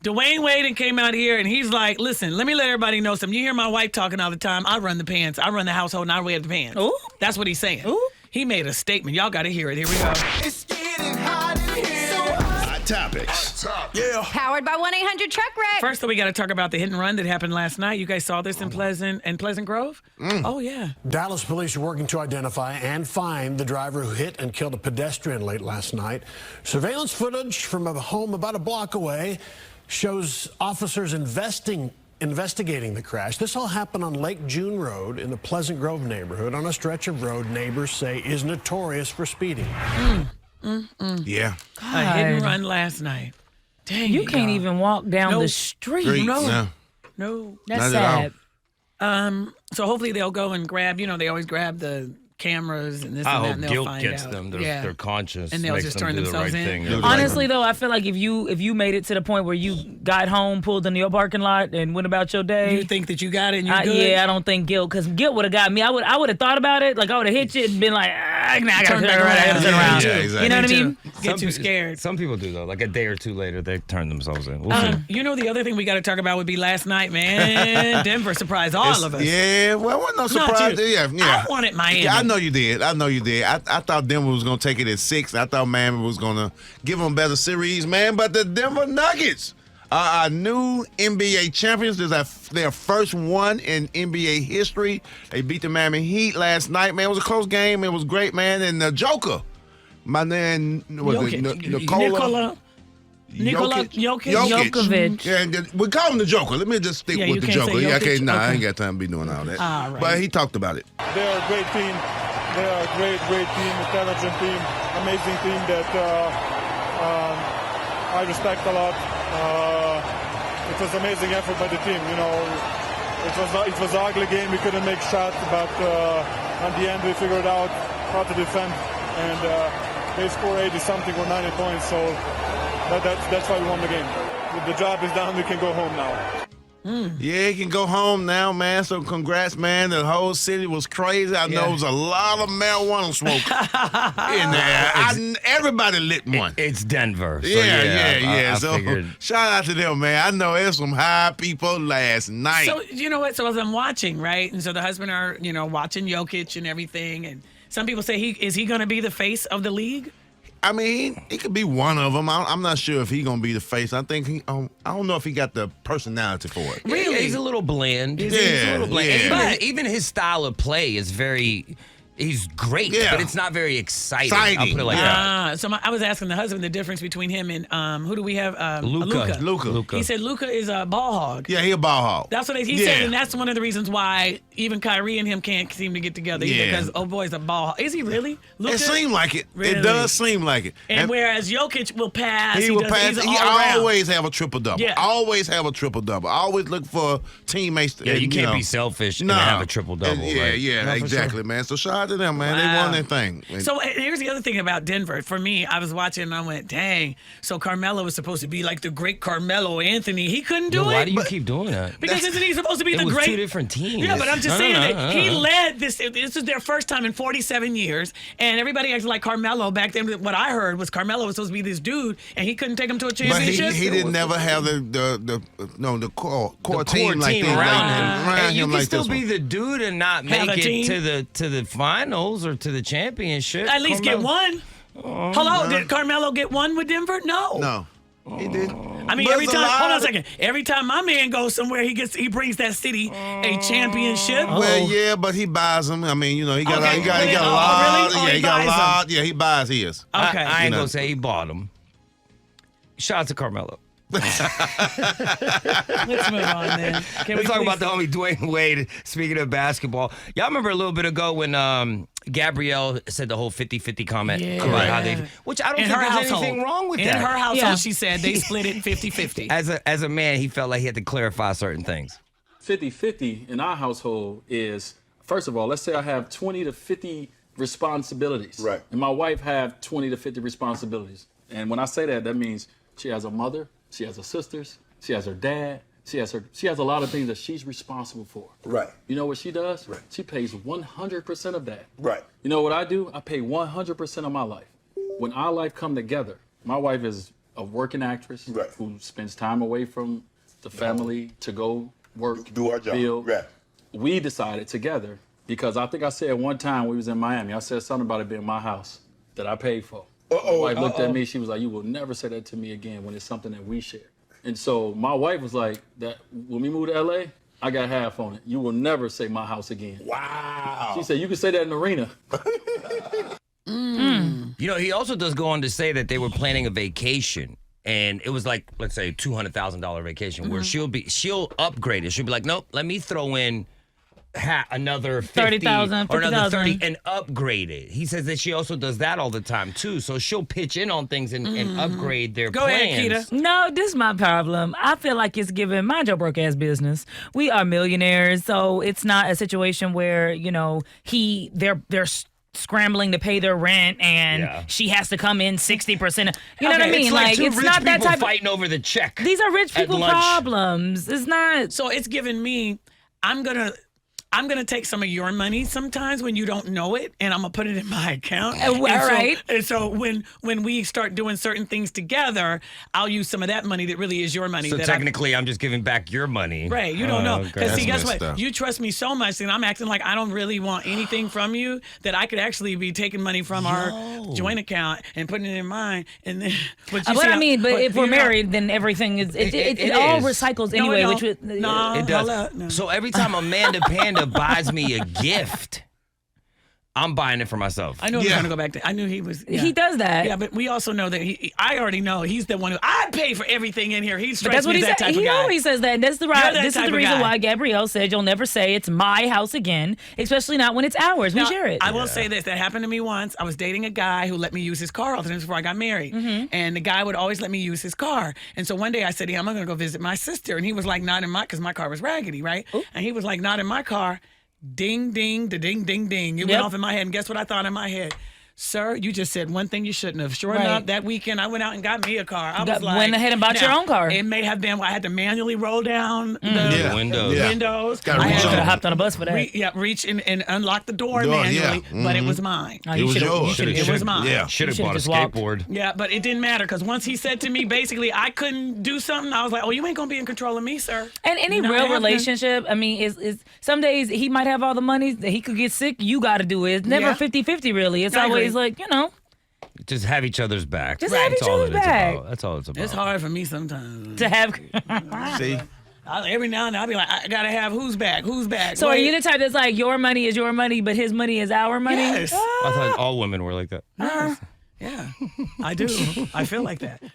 Dwayne Wade came out here and he's like, listen, let me let everybody know something. You hear my wife talking all the time. I run the pants. I run the household and I wear the pants. Ooh. That's what he's saying. Ooh. He made a statement. Y'all got to hear it. Here we go. It's getting hot in here. Hot Topics. Yeah. Powered by 1-800-TRUCK-WRECK. First, though, we got to talk about the hit and run that happened last night. You guys saw this in Pleasant Grove? Oh, yeah. Dallas police are working to identify and find the driver who hit and killed a pedestrian late last night. Surveillance footage from a home about a block away shows officers investigating the crash. This all happened on Lake June Road in the Pleasant Grove neighborhood on a stretch of road neighbors say is notorious for speeding. Yeah. A hit and run last night. Dang, You can't y'all. even walk down No the street. Street, No. no. That's Not at sad. So hopefully they'll go and grab, they always grab the cameras and this I and that, hope and they'll guilt find gets out. them. Yeah. Their conscience And they'll makes just them turn do the right themselves in. thing. Honestly, though, I feel like if you made it to the point where you got home, pulled into your parking lot, and went about your day. You think that you got it and you're good? Yeah, I don't think guilt, because guilt would have got me. I would have thought about it. Like, I would have hit you and been like, I gotta Turn turn back around. I gotta around. turn around. Yeah, exactly. You know what I Me mean? too. Get too scared. Some people do, though. Like a day or two later, they turn themselves in. We'll see. The other thing we got to talk about would be last night, man. Denver surprised all of us. Yeah, well, it wasn't no Not surprise. you. Yeah. I wanted Miami. Yeah, I know you did. I thought Denver was going to take it at 6. I thought Miami was going to give them a better series, man. But the Denver Nuggets are our new NBA champions. This is their first one in NBA history. They beat the Miami Heat last night, man. It was a close game. It was great, man. And the Joker, my man, Jokic. Jokovic. Yeah, and we call him the Joker. Let me just stick Yeah, you with the can't Joker. say Yeah, Jokic? I ain't Okay. got time to be doing all that. All right. But he talked about it. They're a great team. They are a great team, intelligent team, amazing team that I respect a lot. It was an amazing effort by the team. It was an ugly game. We couldn't make shots, but at the end we figured out how to defend, and they scored 80-something or 90 points. So that's why we won the game. The job is done. We can go home now. Yeah, he can go home now, man. So congrats, man. The whole city was crazy. I know it was a lot of marijuana smoke in there. Everybody lit one. It's Denver. So Yeah. I So figured. shout out to them, man. I know there's some high people last night. So you know what? So as I'm watching, right, and so the husband are watching Jokic and everything, and some people say is he going to be the face of the league? I mean, he could be one of them. I'm not sure if he's gonna be the face. I think I don't know if he got the personality for it. Really? He's a little bland. Yeah, He's a little bland. yeah. And even his style of play is he's great, Yeah. but it's not very exciting. Exciting. I'll put it like that. So I was asking the husband the difference between him and who do we have? Luka. He said Luka is a ball hog. Yeah, he a ball hog. That's what he said, and that's one of the reasons why even Kyrie and him can't seem to get together. Yeah. Because boy's a ball hog. Is he really? Luka? It seems like it. Really? It does seem like it. And whereas Jokic will pass, He will does- pass. he's He all around. always have a triple double. Yeah. Always have a triple double. Always look for teammates. Yeah, you can't be selfish and have a triple double. Yeah, exactly, man. So shout out to them, man. They Wow. won their thing. So here's the other thing about Denver. For me, I was watching and I went, dang. So Carmelo was supposed to be like the great Carmelo Anthony. He couldn't do it. Why do you keep doing that? Because isn't he supposed to be It the was great? two different teams. Yeah, but I'm just No, saying no, that no, he no. led this. This is their first time in 47 years, and everybody acted like Carmelo back then. What I heard was Carmelo was supposed to be this dude, and he couldn't take him to a But championship. he didn't never have the core team like this. around him. Around And you him can like still this be one. the dude and not Have make a team. it to the finals or to the championship. At least get one. Hello, did Carmelo get one with Denver? No. No, he did. I mean, But every it's a time. lot Hold on a of- second. Every time my man goes somewhere, he brings that city a championship. Well, yeah, but he buys them. I mean, he got Okay. he got a Oh, lot. really? Oh, Yeah, he he got a buys 'em. lot. Yeah, he buys his. Okay. I ain't know. gonna say he bought him. Shout out to Carmelo. Let's move on then. Can Let's we talk please- about the homie Dwayne Wade. Speaking of basketball, y'all remember a little bit ago when Gabrielle said the whole 50-50 comment about how they, which I don't In think her there's household. anything wrong with In that. her household, Yeah. she said they split it 50-50. As a man, he felt like he had to clarify certain things. 50-50 in our household is, first of all, let's say I have 20 to 50 responsibilities. Right. And my wife have 20 to 50 responsibilities. And when I say that, that means she has a mother, she has her sisters, she has her dad, she has a lot of things that she's responsible for. Right. You know what she does? Right. She pays 100% of that. Right. You know what I do? I pay 100% of my life. When our life come together, my wife is a working actress Right. who spends time away from the family to go work, Do our job. build. Right. We decided together, because I think I said one time we was in Miami, I said something about it being my house that I paid for. My wife looked at me, she was like, you will never say that to me again when it's something that we share. And so my wife was like, that when we moved to LA, I got half on it. You will never say my house again. Wow. She said, you can say that in the arena. You know, he also does go on to say that they were planning a vacation. And it was like, let's say, $200,000 vacation where she'll upgrade it. She'll be like, nope, let me throw in another 50 30,000, or another 30 50,000. and upgrade it. He says that she also does that all the time too. So she'll pitch in on things and upgrade their Go plans. ahead, Keita. No, this is my problem. I feel like it's giving mind your broke ass business. We are millionaires, so it's not a situation where, you know, they're scrambling to pay their rent and she has to come in 60%. You know what I mean? It's like two it's rich not that people type fighting over the check. These are rich at people lunch. problems. It's not. So it's giving me, I'm gonna take some of your money sometimes when you don't know it, and I'm gonna put it in my account. All right. And so when we start doing certain things together, I'll use some of that money that really is your money. So that technically, I'm just giving back your money. Right, you don't know. Okay. Because see, That's guess what? messed up. You trust me so much that I'm acting like I don't really want anything from you, that I could actually be taking money from our joint account and putting it in mine. And then, but if we're you know- married, then everything is it all is. recycles No, anyway. it Which don't. would, No. It does. Hold up, no. So every time Amanda Panda buys me a gift, I'm buying it for myself. I knew I was Yeah. going to go back to. I knew he was. Yeah. He does that. Yeah, but we also know that I already know he's the one who I pay for everything in here. He But strikes that's what me he as that said. type of He guy. always says that. And that's the You're that this is type the of reason guy. why Gabrielle said you'll never say it's my house again, especially not when it's ours. We Now, share it. I will say this: that happened to me once. I was dating a guy who let me use his car all the time before I got married, Mm-hmm. and the guy would always let me use his car. And so one day I said, "Yeah, I'm going to go visit my sister," and he was like, "Not in my," because my car was raggedy, right? And he was like, "Not in my car." Ding, ding, da ding, ding, ding. It went off in my head, and guess what I thought in my head? Sir, you just said one thing you shouldn't have. Sure Right. enough, that weekend I went out and got me a car. I was like, went ahead and bought your now, own car. It may have been I had to manually roll down The windows. Yeah. windows. Gotta I reach had should to have hopped on a bus for that. reach and unlock the door Door, manually, yeah. but it was mine. Oh, It you was should've- yours. you should've- It was mine. Yeah. Should have should've bought a just walked. skateboard. Yeah, but it didn't matter because once he said to me, basically, I couldn't do something. I was like, "Oh, you ain't gonna be in control of me, sir." And any Not real happening. relationship, I mean, is some days he might have all the money that he could get sick. You got to do it. It's never Yeah. 50-50 really. It's I agree. always like, you know. Just have each other's back. Just have That's each all other's it is back. about. That's all it's about. It's hard for me sometimes. To have. See? Every now and then I'll be like, I gotta have who's back, who's back. So are Wait. you the type that's like your money is your money, but his money is our money? Yes. I thought all women were like that. Yeah, I do. I feel like that.